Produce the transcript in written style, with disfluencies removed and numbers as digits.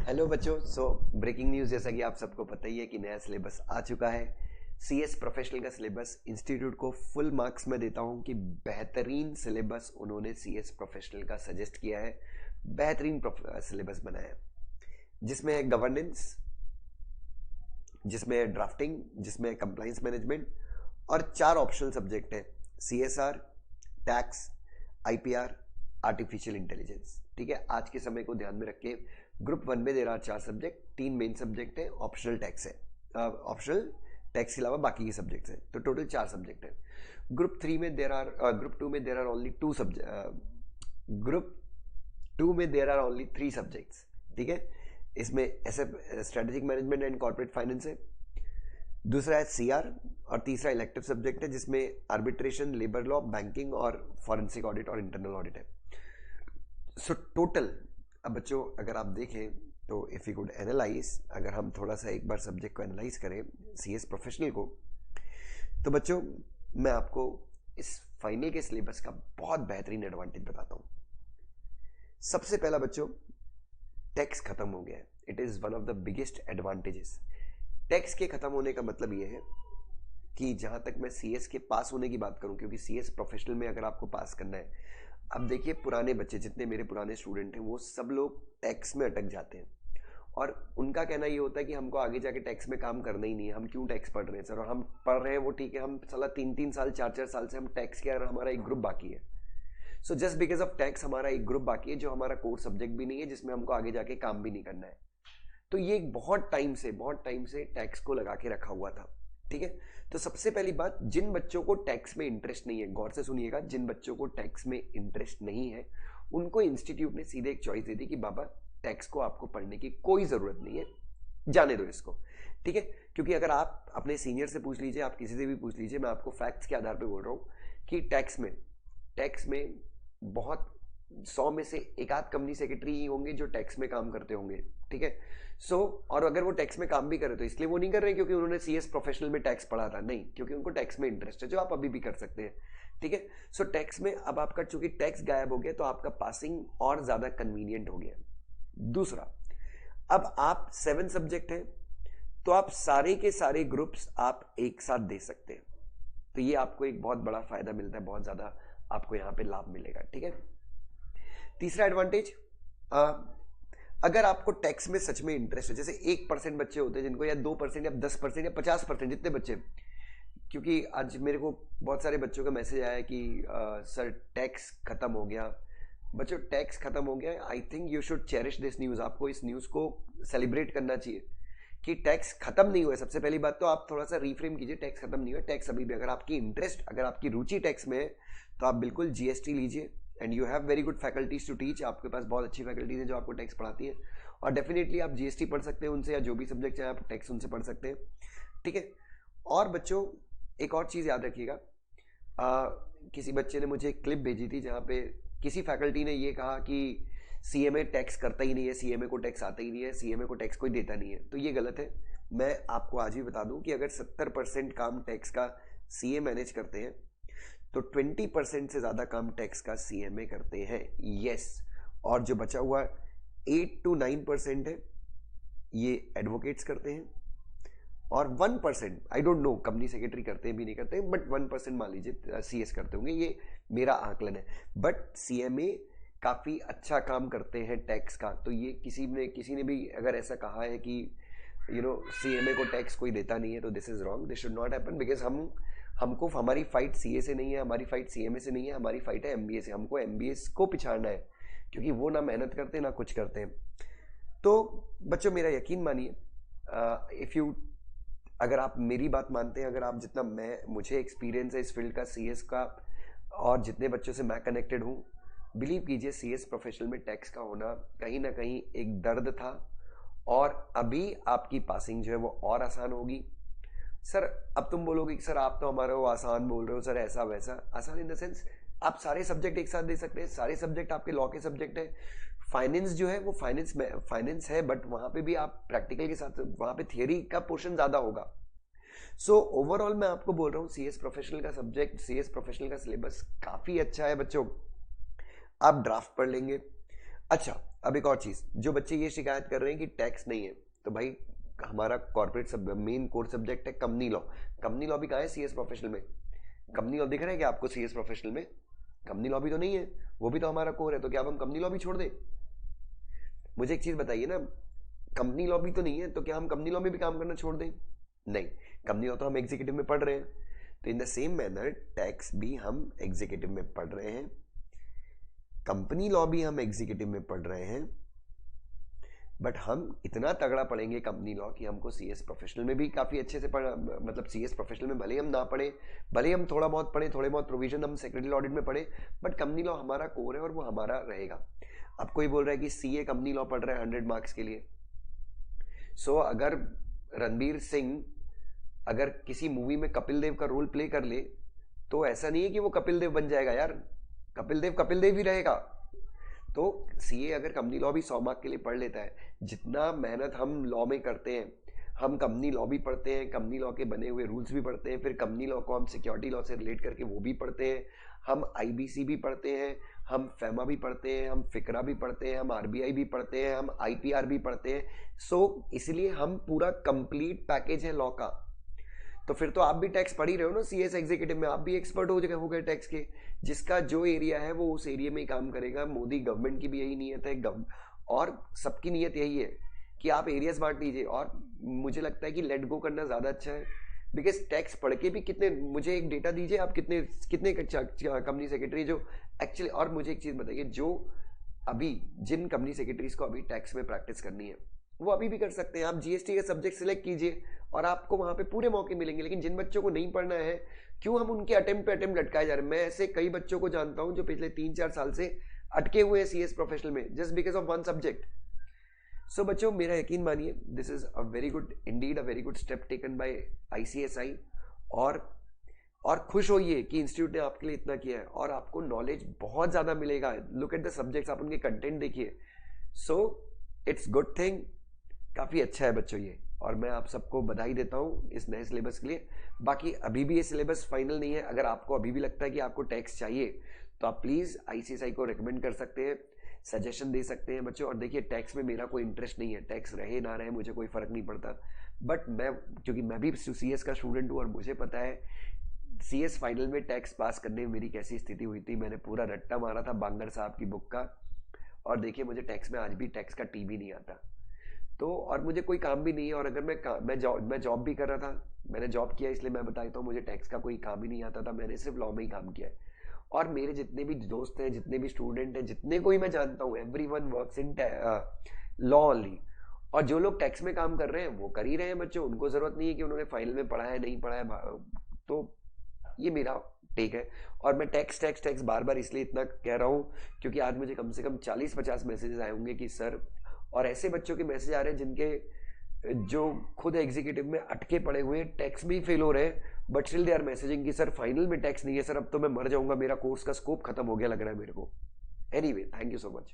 Hello बच्चों। Breaking news, जैसा कि आप सबको पता ही है कि नया सिलेबस आ चुका है। सीएस प्रोफेशनल का सिलेबस इंस्टीट्यूट को फुल मार्क्स में देता हूं कि बेहतरीन सिलेबस उन्होंने सीएस प्रोफेशनल का सजेस्ट किया है। बेहतरीन सिलेबस बनाया है जिसमें है गवर्नेंस, जिसमें है ड्राफ्टिंग, जिसमें है कंप्लाइंस मैनेजमेंट और 4 ऑप्शनल सब्जेक्ट हैं: CSR, tax, IPR, artificial intelligence. ठीक है, आज के समय को ध्यान में रख के ग्रुप 1 में there are 4 subject, 3 main subject है, ऑप्शनल टैक्स है। ऑप्शनल टैक्स के अलावा बाकी के सब्जेक्ट्स हैं, तो टोटल 4 सब्जेक्ट है। ग्रुप 2 में there are only 2 subject. Group 2 में देर आर ओनली 3 सब्जेक्ट्स। ठीक है, इसमें strategic management and corporate finance है, दूसरा है सीआर और तीसरा इलेक्टिव सब्जेक्ट है जिसमें आर्बिट्रेशन, लेबर लॉ, बैंकिंग और फॉरेंसिक ऑडिट और इंटरनल ऑडिट है। सो टोटल, अब बच्चों अगर आप देखें तो इफ यू कुड एनालाइज, अगर हम थोड़ा सा एक बार सब्जेक्ट को एनालाइज करें सीएस प्रोफेशनल को, तो बच्चों मैं आपको इस फाइनल के सिलेबस का बहुत बेहतरीन एडवांटेज बताता हूं। सबसे पहला बच्चों, टैक्स खत्म हो गया है। It is one of the biggest advantages. Tax के खत्म होने का मतलब यह है कि जहां तक मैं सीएस के पास होने की बात करूं, क्योंकि सीएस प्रोफेशनल में अगर आपको पास करना है, अब देखिए पुराने बच्चे, जितने मेरे पुराने स्टूडेंट हैं, वो सब लोग टैक्स में अटक जाते हैं और उनका कहना ये होता है कि हमको आगे जाके टैक्स में काम करना ही नहीं है, हम क्यों टैक्स पढ़ रहे हैं सर, और हम पढ़ रहे हैं वो ठीक है, हम साला 3-3 साल 4-4 साल से हम टैक्स के, हमारा एक ग्रुप बाकी है। So just because of tax हमारा एक ग्रुप बाकी है जो हमारा कोर सब्जेक्ट भी नहीं है, जिसमें हमको आगे जाके काम भी नहीं करना है। तो ये बहुत टाइम से टैक्स को लगा के रखा हुआ था। ठीक है, तो सबसे पहली बात, जिन बच्चों को टैक्स में इंटरेस्ट नहीं है, गौर से सुनिएगा, जिन बच्चों को टैक्स में इंटरेस्ट नहीं है उनको इंस्टीट्यूट ने सीधे एक चॉइस दे दी कि बाबा टैक्स को आपको पढ़ने की कोई जरूरत नहीं है, जाने दो इसको। ठीक है, क्योंकि अगर आप अपने सीनियर से पूछ लीजिए, आप किसी से भी पूछ लीजिए, मैं आपको फैक्ट्स के आधार पर बोल रहा हूं कि टैक्स में बहुत 100 में से एक आध कंपनी सेक्रेटरी ही होंगे जो टैक्स में काम करते होंगे। ठीक है, और अगर वो टैक्स में काम भी करे तो इसलिए वो नहीं कर रहे क्योंकि उन्होंने सीएस प्रोफेशनल में टैक्स पढ़ा था, नहीं, क्योंकि उनको टैक्स में इंटरेस्ट है, जो आप अभी भी कर सकते हैं। ठीक है, सो टैक्स में अब आपका चूंकि टैक्स गायब हो गया तो आपका पासिंग और ज्यादा कन्वीनियंट हो गया। दूसरा, अब आप 7 सब्जेक्ट हैं तो आप सारे के सारे ग्रुप्स आप एक साथ दे सकते हैं, तो ये आपको एक बहुत बड़ा फायदा मिलता है, बहुत ज्यादा आपको यहां पे लाभ मिलेगा। ठीक है, तीसरा एडवांटेज, अगर आपको टैक्स में सच में इंटरेस्ट है, जैसे 1% बच्चे होते हैं जिनको, या 2% या 10% या 50%, जितने बच्चे, क्योंकि आज मेरे को बहुत सारे बच्चों का मैसेज आया कि सर टैक्स खत्म हो गया। बच्चों टैक्स खत्म हो गया, I think you should cherish this news. आपको इस न्यूज को सेलिब्रेट करना चाहिए कि टैक्स खत्म नहीं हुआ है। सबसे पहली बात तो आप थोड़ा सा रिफ्रेम कीजिए, टैक्स खत्म नहीं हुआ, टैक्स अभी भी, अगर आपकी इंटरेस्ट, अगर आपकी रुचि टैक्स में है तो आप बिल्कुल जीएसटी लीजिए and you have very good faculties to teach. आपके पास बहुत अच्छी फैकल्टीज हैं जो आपको टैक्स पढ़ाती है और डेफिनेटली आप जीएसटी पढ़ सकते हैं उनसे, या जो भी सब्जेक्ट चाहे आप टैक्स उनसे पढ़ सकते हैं। ठीक है, और बच्चों एक और चीज़ याद रखिएगा, किसी बच्चे ने मुझे एक क्लिप भेजी थी जहाँ पे किसी फैकल्टी ने ये कहा कि सीएमए टैक्स करता ही नहीं है, सीएमए को टैक्स आता ही नहीं है, सीएमए को टैक्स कोई देता नहीं है, तो ये गलत है। मैं आपको आज भी बता दूं कि अगर 70% काम टैक्स का सीए मैनेज करते हैं तो 20% से ज्यादा काम टैक्स का सीएमए करते हैं। यस, और जो बचा हुआ 8 to 9% है ये एडवोकेट्स करते हैं, और 1%, I don't know company secretary करते हैं भी नहीं करते हैं, बट 1% मान लीजिए सीएस करते होंगे, ये मेरा आकलन है। बट सीएमए काफी अच्छा काम करते हैं टैक्स का, तो ये किसी ने भी अगर ऐसा कहा है कि सीएमए को टैक्स कोई देता नहीं है, तो this is wrong, this should not happen, because हमको, हमारी फाइट सीए से नहीं है, हमारी फाइट सीएमए से नहीं है, हमारी फाइट है एमबीए से। हमको एमबीए को पिछाड़ना है क्योंकि वो ना मेहनत करते ना कुछ करते हैं। तो बच्चों मेरा यकीन मानिए, अगर आप मेरी बात मानते हैं, अगर आप जितना मुझे एक्सपीरियंस है इस फील्ड का, सीएस का, और जितने बच्चों से मैं कनेक्टेड हूं, बिलीव कीजिए सीएस प्रोफेशनल में टैक्स का होना कहीं ना कहीं एक दर्द था, और अभी आपकी पासिंग जो है वो और आसान होगी। सर अब तुम बोलोगे कि सर आप तो हमारा वो आसान बोल रहे हो सर, ऐसा वैसा। आसान इन द सेंस आप सारे सब्जेक्ट एक साथ दे सकते हैं, सारे सब्जेक्ट आपके लॉ के सब्जेक्ट है। फाइनेंस जो है वो फाइनेंस है, बट वहां पे भी आप प्रैक्टिकल के साथ, वहां पे थियरी का पोर्शन ज्यादा होगा। सो ओवरऑल मैं आपको बोल रहा हूँ सीएस प्रोफेशनल का सब्जेक्ट, सीएस प्रोफेशनल का सिलेबस काफी अच्छा है बच्चों। आप ड्राफ्ट पढ़ लेंगे, अच्छा, अब एक और चीज, जो बच्चे ये शिकायत कर रहे हैं कि टैक्स नहीं है, तो भाई हमारा कॉर्पोरेट सब मेन कोर सब्जेक्ट है कंपनी लॉ। कंपनी लॉ भी कहाँ है सीएस प्रोफेशनल में? कंपनी लॉ दिख रहा है क्या आपको सीएस प्रोफेशनल में? कंपनी लॉ भी तो नहीं है, वो भी तो हमारा कोर है, तो क्या अब हम कंपनी लॉ भी छोड़ दें? मुझे एक चीज बताइए ना, कंपनी लॉ भी तो नहीं है, तो क्या हम कंपनी लॉ में भी काम करना छोड़ दें? नहीं, कंपनी लॉ तो हम एग्जीक्यूटिव में पढ़ रहे हैं, तो in the same manner tax भी हम एग्जीक्यूटिव में पढ़ रहे हैं, कंपनी लॉ भी हम एग्जीक्यूटिव में पढ़ रहे हैं, बट हम इतना तगड़ा पढ़ेंगे कंपनी लॉ कि हमको सीएस प्रोफेशनल में भी काफी अच्छे से पढ़, मतलब सीएस प्रोफेशनल में भले ही हम ना पढ़े, भले ही हम थोड़ा बहुत पढ़े, थोड़े बहुत प्रोविजन हम सेक्रेटरी ऑडिट में पढ़े, बट कंपनी लॉ हमारा कोर है और वो हमारा रहेगा। अब कोई बोल रहा है कि सीए कंपनी लॉ पढ़ रहा है 100 मार्क्स के लिए, सो अगर रणबीर सिंह अगर किसी मूवी में कपिल देव का रोल प्ले कर ले, तो ऐसा नहीं है कि वो कपिल देव बन जाएगा यार, कपिल देव ही रहेगा। तो सीए अगर कंपनी लॉ भी 100 मार्क के लिए पढ़ लेता है, जितना मेहनत हम लॉ में करते हैं, हम कंपनी लॉ भी पढ़ते हैं, कंपनी लॉ के बने हुए रूल्स भी पढ़ते हैं, फिर कंपनी लॉ को हम सिक्योरिटी लॉ से रिलेट करके वो भी पढ़ते हैं, हम आईबीसी भी पढ़ते हैं, हम फेमा भी पढ़ते हैं, हम फिक्रा भी पढ़ते हैं, हम आरबीआई भी पढ़ते हैं, हम आईपीआर भी पढ़ते हैं। सो इसलिए हम पूरा कंप्लीट पैकेज है लॉ का। तो फिर तो आप भी टैक्स पढ़ ही रहे हो ना सीएस एग्जीक्यूटिव में, आप भी एक्सपर्ट हो गए टैक्स के। जिसका जो एरिया है वो उस एरिया में ही काम करेगा। मोदी गवर्नमेंट की भी यही नीयत है, और सबकी नीयत यही है कि आप एरियाज बांट लीजिए। और मुझे लगता है कि लेट गो करना ज्यादा अच्छा है, बिकॉज टैक्स पढ़ के भी कितने, मुझे एक डेटा दीजिए आप, कितने कितने कंपनी सेक्रेटरी जो एक्चुअली, और मुझे एक चीज बताइए, जो अभी जिन कंपनी सेक्रेटरीज को अभी टैक्स में प्रैक्टिस करनी है वो अभी भी कर सकते हैं। आप जीएसटी का सब्जेक्ट सिलेक्ट कीजिए और आपको वहां पे पूरे मौके मिलेंगे। लेकिन जिन बच्चों को नहीं पढ़ना है, क्यों हम उनके अटेम्प्ट पे अटेम्प्ट लटकाए जा रहे हैं? मैं ऐसे कई बच्चों को जानता हूं जो पिछले 3-4 साल से अटके हुए हैं सीएस प्रोफेशनल में, just because of one subject. So बच्चों, मेरा यकीन मानिए, this is a very good indeed, a very good step taken by ICSI. और खुश होइए कि इंस्टीट्यूट ने आपके लिए इतना किया है और आपको नॉलेज बहुत ज्यादा मिलेगा। लुक एट द सब्जेक्ट्स, आप उनके कंटेंट देखिए। सो इट्स गुड थिंग, काफी अच्छा है बच्चों ये, और मैं आप सबको बधाई देता हूँ इस नए सिलेबस के लिए। बाकी अभी भी ये सिलेबस फाइनल नहीं है, अगर आपको अभी भी लगता है कि आपको टैक्स चाहिए तो आप प्लीज आईसीएसआई को रिकमेंड कर सकते हैं, सजेशन दे सकते हैं बच्चों। और देखिए, टैक्स में मेरा कोई इंटरेस्ट नहीं है, टैक्स रहे ना रहे मुझे कोई फर्क नहीं पड़ता, बट मैं, क्योंकि मैं भी सीएस का स्टूडेंट हूँ और मुझे पता है सीएस फाइनल में टैक्स पास करने में मेरी कैसी स्थिति हुई थी। मैंने पूरा रट्टा मारा था बांगर साहब की बुक का, और देखिए मुझे टैक्स में आज भी टैक्स का टी भी नहीं आता। तो और मुझे कोई काम भी नहीं है, और अगर मैं जॉब भी कर रहा था, मैंने जॉब किया इसलिए मैं बताता हूँ, मुझे टैक्स का कोई काम ही नहीं आता था, मैंने सिर्फ लॉ में ही काम किया है। और मेरे जितने भी दोस्त हैं, जितने भी स्टूडेंट हैं, जितने को ही मैं जानता हूँ, everyone works in law only. और जो लोग टैक्स में काम कर रहे हैं वो कर ही रहे हैं बच्चों, उनको जरूरत नहीं है कि उन्होंने फाइनल में पढ़ा है नहीं पढ़ा है। तो ये मेरा टेक है। और मैं टैक्स टैक्स टैक्स बार बार इसलिए इतना कह रहा हूँ क्योंकि आज मुझे कम से कम 40-50 मैसेजेस आए होंगे कि सर, और ऐसे बच्चों के मैसेज आ रहे हैं जिनके, जो खुद एग्जीक्यूटिव में अटके पड़े हुए हैं, टैक्स में ही फेल हो रहे हैं, but still they are messaging कि सर फाइनल में टैक्स नहीं है सर, अब तो मैं मर जाऊंगा, मेरा कोर्स का स्कोप खत्म हो गया लग रहा है मेरे को। Anyway, thank you so much.